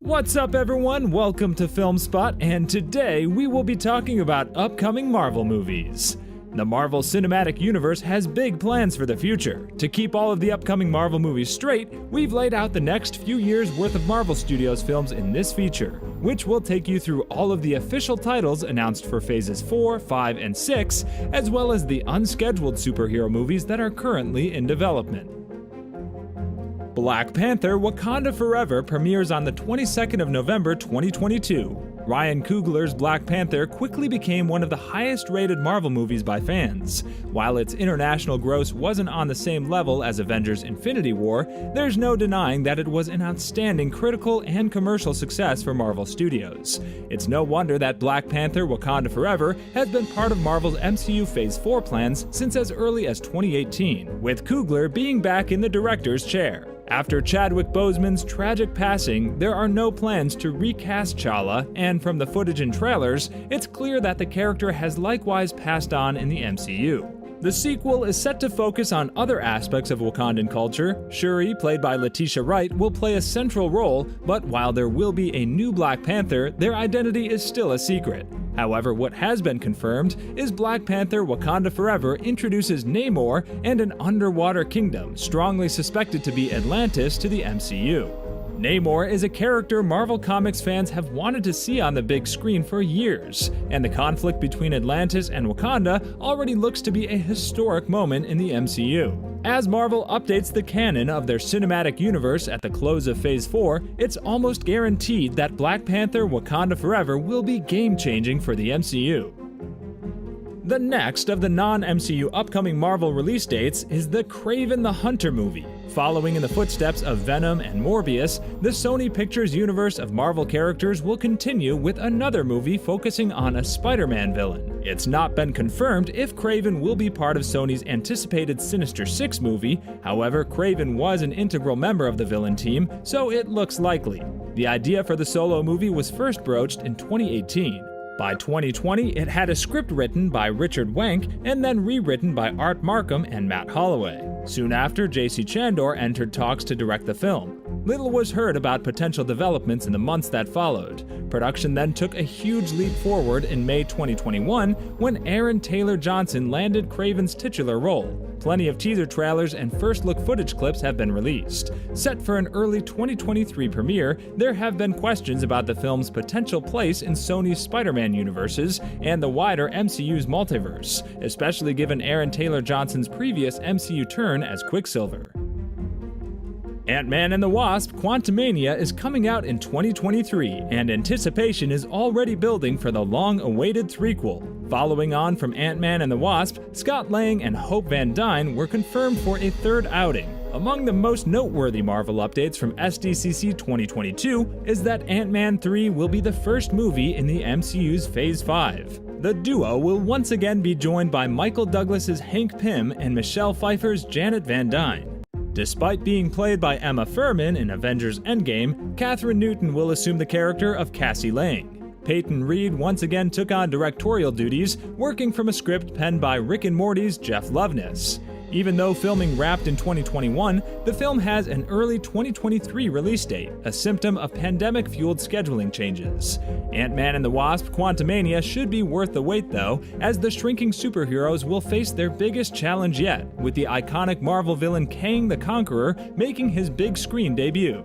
What's up everyone, welcome to Film Spot, and today we will be talking about upcoming Marvel movies. The Marvel Cinematic Universe has big plans for the future. To keep all of the upcoming Marvel movies straight, we've laid out the next few years worth of Marvel Studios films in this feature, which will take you through all of the official titles announced for Phases 4, 5, and 6, as well as the unscheduled superhero movies that are currently in development. Black Panther: Wakanda Forever premieres on the 22nd of November 2022. Ryan Coogler's Black Panther quickly became one of the highest-rated Marvel movies by fans. While its international gross wasn't on the same level as Avengers: Infinity War, there's no denying that it was an outstanding critical and commercial success for Marvel Studios. It's no wonder that Black Panther: Wakanda Forever has been part of Marvel's MCU Phase 4 plans since as early as 2018, with Coogler being back in the director's chair. After Chadwick Boseman's tragic passing, there are no plans to recast T'Challa, and from the footage and trailers, it's clear that the character has likewise passed on in the MCU. The sequel is set to focus on other aspects of Wakandan culture. Shuri, played by Letitia Wright, will play a central role, but while there will be a new Black Panther, their identity is still a secret. However, what has been confirmed is Black Panther: Wakanda Forever introduces Namor and an underwater kingdom, strongly suspected to be Atlantis, to the MCU. Namor is a character Marvel Comics fans have wanted to see on the big screen for years, and the conflict between Atlantis and Wakanda already looks to be a historic moment in the MCU. As Marvel updates the canon of their cinematic universe at the close of Phase 4, it's almost guaranteed that Black Panther: Wakanda Forever will be game-changing for the MCU. The next of the non-MCU upcoming Marvel release dates is the Kraven the Hunter movie. Following in the footsteps of Venom and Morbius, the Sony Pictures universe of Marvel characters will continue with another movie focusing on a Spider-Man villain. It's not been confirmed if Kraven will be part of Sony's anticipated Sinister Six movie, however, Kraven was an integral member of the villain team, so it looks likely. The idea for the solo movie was first broached in 2018. By 2020, it had a script written by Richard Wenk and then rewritten by Art Markham and Matt Holloway. Soon after, J.C. Chandor entered talks to direct the film. Little was heard about potential developments in the months that followed. Production then took a huge leap forward in May 2021 when Aaron Taylor Johnson landed Kraven's titular role. Plenty of teaser trailers and first-look footage clips have been released. Set for an early 2023 premiere, there have been questions about the film's potential place in Sony's Spider-Man universes and the wider MCU's multiverse, especially given Aaron Taylor Johnson's previous MCU turn as Quicksilver. Ant-Man and the Wasp: Quantumania is coming out in 2023, and anticipation is already building for the long-awaited threequel. Following on from Ant-Man and the Wasp, Scott Lang and Hope Van Dyne were confirmed for a third outing. Among the most noteworthy Marvel updates from SDCC 2022 is that Ant-Man 3 will be the first movie in the MCU's Phase 5. The duo will once again be joined by Michael Douglas's Hank Pym and Michelle Pfeiffer's Janet Van Dyne. Despite being played by Emma Fuhrmann in Avengers: Endgame, Catherine Newton will assume the character of Cassie Lang. Peyton Reed once again took on directorial duties, working from a script penned by Rick and Morty's Jeff Loveness. Even though filming wrapped in 2021, the film has an early 2023 release date, a symptom of pandemic-fueled scheduling changes. Ant-Man and the Wasp: Quantumania should be worth the wait though, as the shrinking superheroes will face their biggest challenge yet, with the iconic Marvel villain Kang the Conqueror making his big screen debut.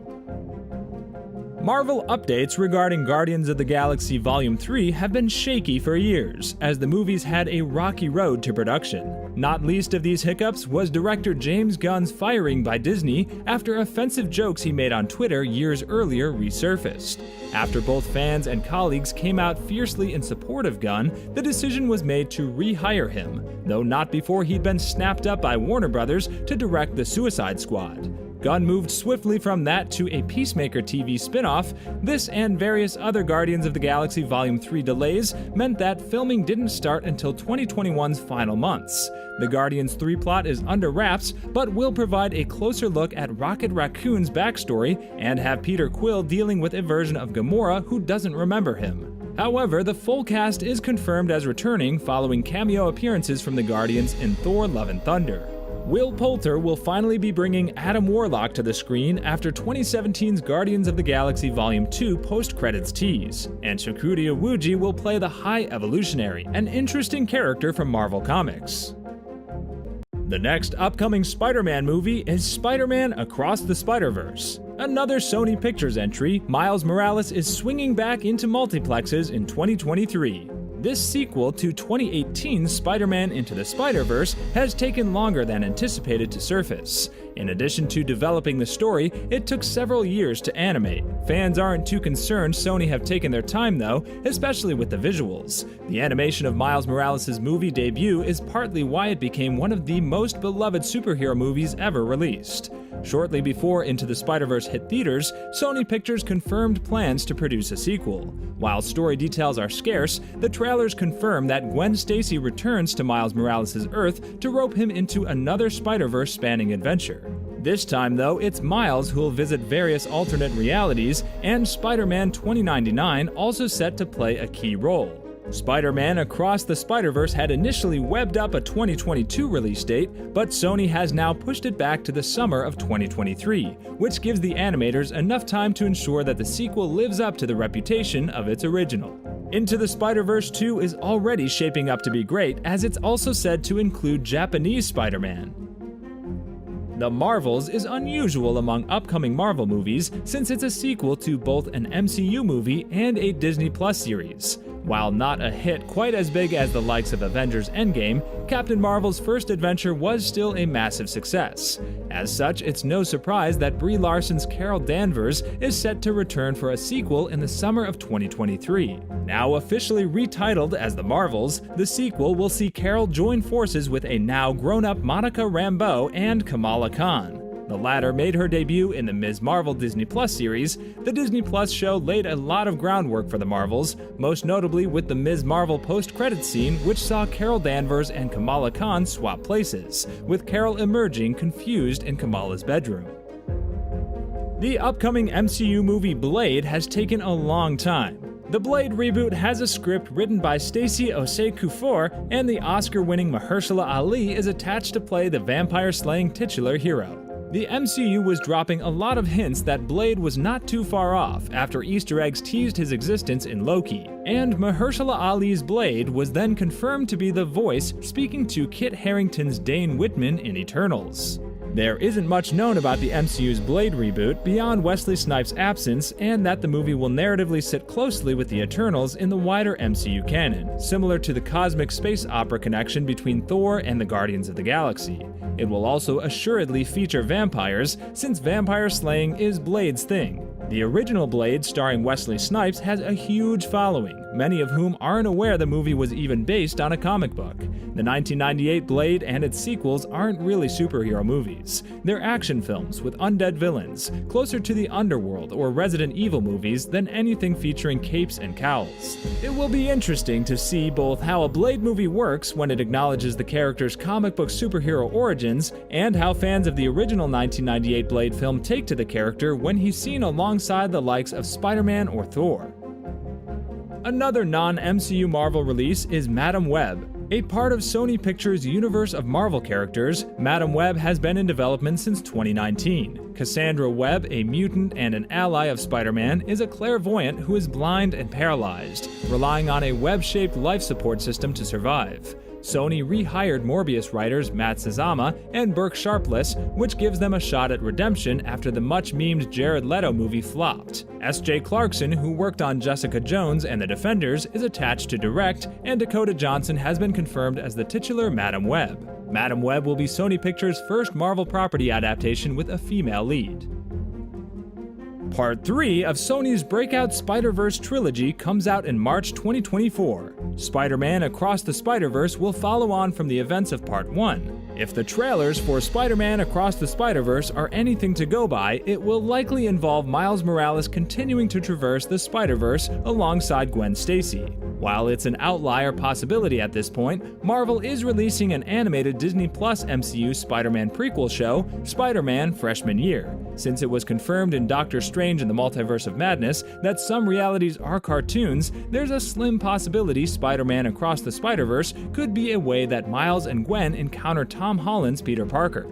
Marvel updates regarding Guardians of the Galaxy Volume 3 have been shaky for years, as the movies had a rocky road to production. Not least of these hiccups was director James Gunn's firing by Disney after offensive jokes he made on Twitter years earlier resurfaced. After both fans and colleagues came out fiercely in support of Gunn, the decision was made to rehire him, though not before he'd been snapped up by Warner Brothers to direct The Suicide Squad. Gunn moved swiftly from that to a Peacemaker TV spin-off. This and various other Guardians of the Galaxy Volume 3 delays meant that filming didn't start until 2021's final months. The Guardians 3 plot is under wraps, but will provide a closer look at Rocket Raccoon's backstory and have Peter Quill dealing with a version of Gamora who doesn't remember him. However, the full cast is confirmed as returning following cameo appearances from the Guardians in Thor: Love and Thunder. Will Poulter will finally be bringing Adam Warlock to the screen after 2017's Guardians of the Galaxy Volume 2 post-credits tease, and Shakura Iwuji will play the High Evolutionary, an interesting character from Marvel Comics. The next upcoming Spider-Man movie is Spider-Man Across the Spider-Verse. Another Sony Pictures entry, Miles Morales is swinging back into multiplexes in 2023. This sequel to 2018's Spider-Man Into the Spider-Verse has taken longer than anticipated to surface. In addition to developing the story, it took several years to animate. Fans aren't too concerned Sony have taken their time though, especially with the visuals. The animation of Miles Morales' movie debut is partly why it became one of the most beloved superhero movies ever released. Shortly before Into the Spider-Verse hit theaters, Sony Pictures confirmed plans to produce a sequel. While story details are scarce, the trailers confirm that Gwen Stacy returns to Miles Morales' Earth to rope him into another Spider-Verse spanning adventure. This time, though, it's Miles who'll visit various alternate realities, and Spider-Man 2099 also set to play a key role. Spider-Man Across the Spider-Verse had initially webbed up a 2022 release date, but Sony has now pushed it back to the summer of 2023, which gives the animators enough time to ensure that the sequel lives up to the reputation of its original. Into the Spider-Verse 2 is already shaping up to be great, as it's also said to include Japanese Spider-Man. The Marvels is unusual among upcoming Marvel movies since it's a sequel to both an MCU movie and a Disney Plus series. While not a hit quite as big as the likes of Avengers Endgame, Captain Marvel's first adventure was still a massive success. As such, it's no surprise that Brie Larson's Carol Danvers is set to return for a sequel in the summer of 2023. Now officially retitled as The Marvels, the sequel will see Carol join forces with a now grown-up Monica Rambeau and Kamala Khan. The latter made her debut in the Ms. Marvel Disney Plus series. The Disney Plus show laid a lot of groundwork for the Marvels, most notably with the Ms. Marvel post-credits scene, which saw Carol Danvers and Kamala Khan swap places, with Carol emerging confused in Kamala's bedroom. The upcoming MCU movie Blade has taken a long time. The Blade reboot has a script written by Stacey Osei-Kuffour, and the Oscar-winning Mahershala Ali is attached to play the vampire-slaying titular hero. The MCU was dropping a lot of hints that Blade was not too far off after Easter eggs teased his existence in Loki, and Mahershala Ali's Blade was then confirmed to be the voice speaking to Kit Harington's Dane Whitman in Eternals. There isn't much known about the MCU's Blade reboot beyond Wesley Snipes' absence, and that the movie will narratively sit closely with the Eternals in the wider MCU canon, similar to the cosmic space opera connection between Thor and the Guardians of the Galaxy. It will also assuredly feature vampires, since vampire slaying is Blade's thing. The original Blade, starring Wesley Snipes, has a huge following, many of whom aren't aware the movie was even based on a comic book. The 1998 Blade and its sequels aren't really superhero movies. They're action films with undead villains, closer to the Underworld or Resident Evil movies than anything featuring capes and cowls. It will be interesting to see both how a Blade movie works when it acknowledges the character's comic book superhero origins, and how fans of the original 1998 Blade film take to the character when he's seen alongside the likes of Spider-Man or Thor. Another non-MCU Marvel release is Madam Web. A part of Sony Pictures' universe of Marvel characters, Madam Web has been in development since 2019. Cassandra Webb, a mutant and an ally of Spider-Man, is a clairvoyant who is blind and paralyzed, relying on a web-shaped life support system to survive. Sony rehired Morbius writers Matt Sazama and Burke Sharpless, which gives them a shot at redemption after the much-memed Jared Leto movie flopped. S.J. Clarkson, who worked on Jessica Jones and The Defenders, is attached to direct, and Dakota Johnson has been confirmed as the titular Madam Web. Madam Web will be Sony Pictures' first Marvel property adaptation with a female lead. Part 3 of Sony's breakout Spider-Verse trilogy comes out in March 2024. Spider-Man Across the Spider-Verse will follow on from the events of Part 1. If the trailers for Spider-Man Across the Spider-Verse are anything to go by, it will likely involve Miles Morales continuing to traverse the Spider-Verse alongside Gwen Stacy. While it's an outlier possibility at this point, Marvel is releasing an animated Disney Plus MCU Spider-Man prequel show, Spider-Man Freshman Year. Since it was confirmed in Doctor Strange in the Multiverse of Madness that some realities are cartoons, there's a slim possibility Spider-Man Across the Spider-Verse could be a way that Miles and Gwen encounter Tom Tom Holland's Peter Parker.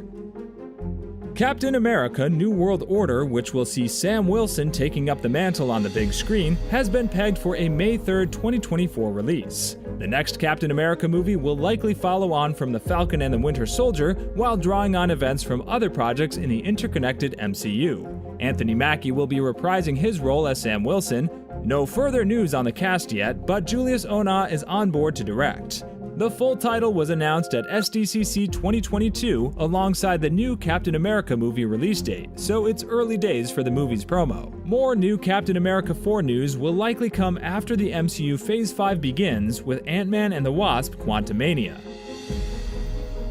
Captain America: New World Order, which will see Sam Wilson taking up the mantle on the big screen, has been pegged for a May 3, 2024 release. The next Captain America movie will likely follow on from The Falcon and the Winter Soldier, while drawing on events from other projects in the interconnected MCU. Anthony Mackie will be reprising his role as Sam Wilson. No further news on the cast yet, but Julius Onah is on board to direct. The full title was announced at SDCC 2022 alongside the new Captain America movie release date, so it's early days for the movie's promo. More new Captain America 4 news will likely come after the MCU Phase 5 begins with Ant-Man and the Wasp: Quantumania.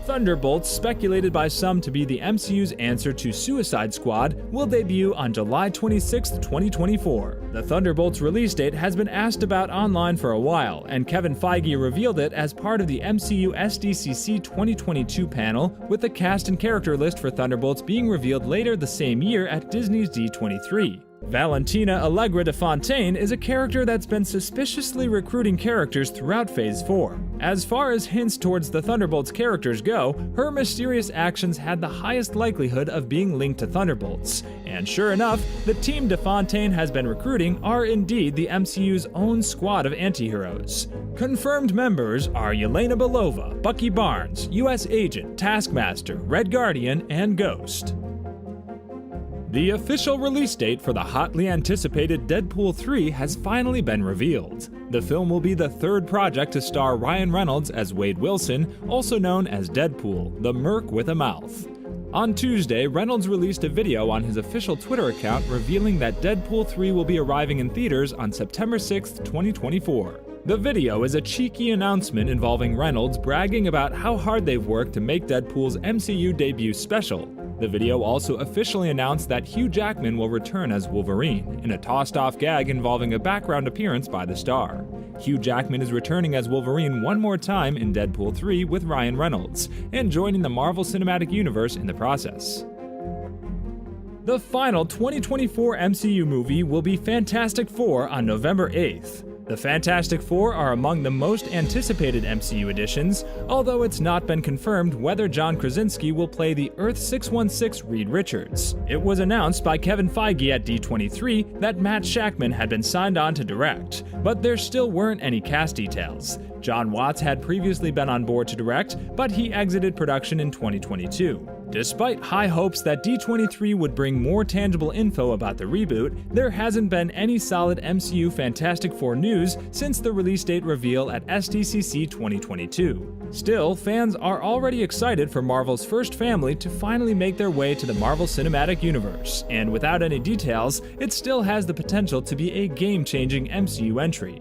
Thunderbolts, speculated by some to be the MCU's answer to Suicide Squad, will debut on July 26, 2024. The Thunderbolts release date has been asked about online for a while, and Kevin Feige revealed it as part of the MCU SDCC 2022 panel, with the cast and character list for Thunderbolts being revealed later the same year at Disney's D23. Valentina Allegra de Fontaine is a character that's been suspiciously recruiting characters throughout Phase 4. As far as hints towards the Thunderbolts characters go, her mysterious actions had the highest likelihood of being linked to Thunderbolts. And sure enough, the team de Fontaine has been recruiting are indeed the MCU's own squad of antiheroes. Confirmed members are Yelena Belova, Bucky Barnes, US Agent, Taskmaster, Red Guardian, and Ghost. The official release date for the hotly anticipated Deadpool 3 has finally been revealed. The film will be the third project to star Ryan Reynolds as Wade Wilson, also known as Deadpool, the Merc with a Mouth. On Tuesday, Reynolds released a video on his official Twitter account revealing that Deadpool 3 will be arriving in theaters on September 6, 2024. The video is a cheeky announcement involving Reynolds bragging about how hard they've worked to make Deadpool's MCU debut special. The video also officially announced that Hugh Jackman will return as Wolverine, in a tossed-off gag involving a background appearance by the star. Hugh Jackman is returning as Wolverine one more time in Deadpool 3 with Ryan Reynolds, and joining the Marvel Cinematic Universe in the process. The final 2024 MCU movie will be Fantastic Four on November 8th. The Fantastic Four are among the most anticipated MCU additions, although it's not been confirmed whether John Krasinski will play the Earth-616 Reed Richards. It was announced by Kevin Feige at D23 that Matt Shakman had been signed on to direct, but there still weren't any cast details. John Watts had previously been on board to direct, but he exited production in 2022. Despite high hopes that D23 would bring more tangible info about the reboot, there hasn't been any solid MCU Fantastic Four news since the release date reveal at SDCC 2022. Still, fans are already excited for Marvel's first family to finally make their way to the Marvel Cinematic Universe, and without any details, it still has the potential to be a game-changing MCU entry.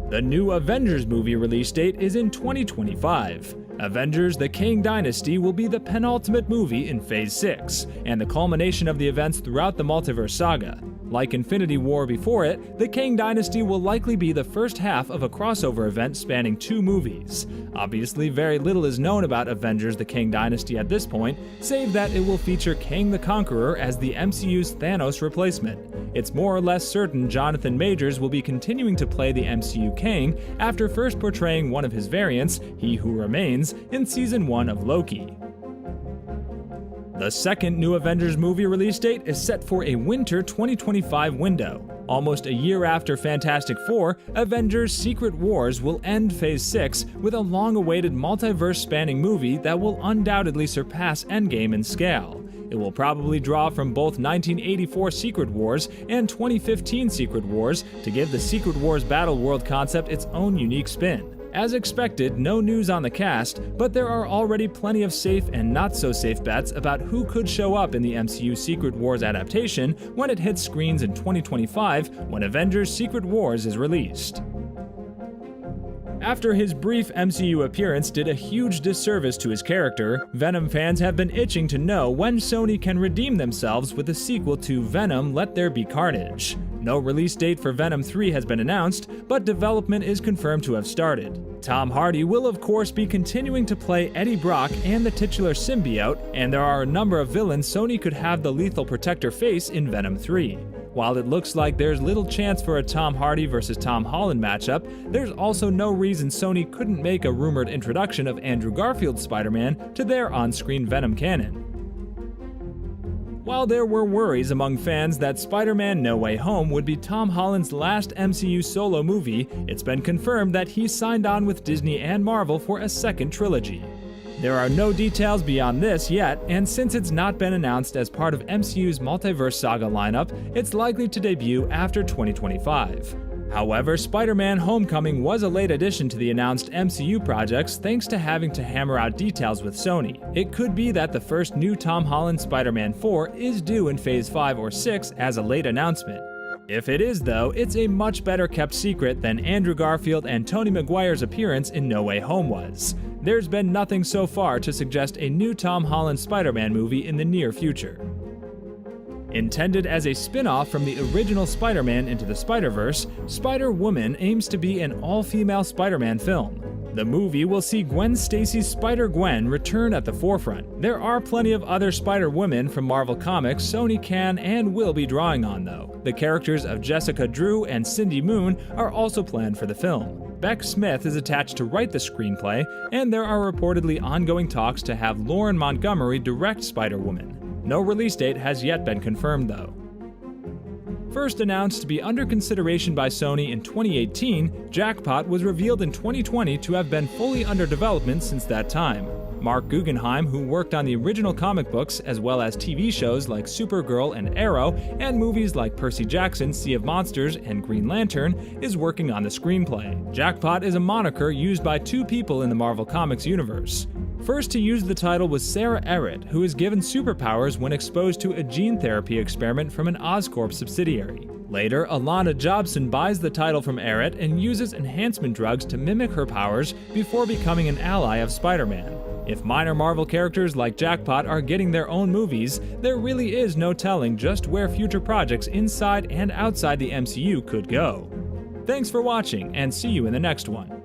The new Avengers movie release date is in 2025. Avengers: The Kang Dynasty will be the penultimate movie in Phase 6, and the culmination of the events throughout the multiverse saga. Like Infinity War before it, The Kang Dynasty will likely be the first half of a crossover event spanning 2 movies. Obviously, very little is known about Avengers: The Kang Dynasty at this point, save that it will feature Kang the Conqueror as the MCU's Thanos replacement. It's more or less certain Jonathan Majors will be continuing to play the MCU Kang after first portraying one of his variants, He Who Remains, in Season 1 of Loki. The second new Avengers movie release date is set for a winter 2025 window. Almost a year after Fantastic Four, Avengers: Secret Wars will end Phase 6 with a long-awaited multiverse-spanning movie that will undoubtedly surpass Endgame in scale. It will probably draw from both 1984 Secret Wars and 2015 Secret Wars to give the Secret Wars Battle World concept its own unique spin. As expected, no news on the cast, but there are already plenty of safe and not-so-safe bets about who could show up in the MCU Secret Wars adaptation when it hits screens in 2025 when Avengers: Secret Wars is released. After his brief MCU appearance did a huge disservice to his character, Venom fans have been itching to know when Sony can redeem themselves with a sequel to Venom: Let There Be Carnage. No release date for Venom 3 has been announced, but development is confirmed to have started. Tom Hardy will of course be continuing to play Eddie Brock and the titular symbiote, and there are a number of villains Sony could have the Lethal Protector face in Venom 3. While it looks like there's little chance for a Tom Hardy versus Tom Holland matchup, there's also no reason Sony couldn't make a rumored introduction of Andrew Garfield's Spider-Man to their on-screen Venom canon. While there were worries among fans that Spider-Man No Way Home would be Tom Holland's last MCU solo movie, it's been confirmed that he signed on with Disney and Marvel for a second trilogy. There are no details beyond this yet, and since it's not been announced as part of MCU's Multiverse Saga lineup, it's likely to debut after 2025. However, Spider-Man Homecoming was a late addition to the announced MCU projects thanks to having to hammer out details with Sony. It could be that the first new Tom Holland Spider-Man 4 is due in Phase 5 or 6 as a late announcement. If it is though, it's a much better kept secret than Andrew Garfield and Tobey Maguire's appearance in No Way Home was. There's been nothing so far to suggest a new Tom Holland Spider-Man movie in the near future. Intended as a spin-off from the original Spider-Man Into the Spider-Verse, Spider-Woman aims to be an all-female Spider-Man film. The movie will see Gwen Stacy's Spider-Gwen return at the forefront. There are plenty of other Spider-Women from Marvel Comics Sony can and will be drawing on though. The characters of Jessica Drew and Cindy Moon are also planned for the film. Beck Smith is attached to write the screenplay, and there are reportedly ongoing talks to have Lauren Montgomery direct Spider-Woman. No release date has yet been confirmed though. First announced to be under consideration by Sony in 2018, Jackpot was revealed in 2020 to have been fully under development since that time. Mark Guggenheim, who worked on the original comic books as well as TV shows like Supergirl and Arrow, and movies like Percy Jackson's Sea of Monsters and Green Lantern, is working on the screenplay. Jackpot is a moniker used by two people in the Marvel Comics universe. First to use the title was Sarah Ehret, who is given superpowers when exposed to a gene therapy experiment from an Oscorp subsidiary. Later, Alana Jobson buys the title from Ehret and uses enhancement drugs to mimic her powers before becoming an ally of Spider-Man. If minor Marvel characters like Jackpot are getting their own movies, there really is no telling just where future projects inside and outside the MCU could go. Thanks for watching, and see you in the next one.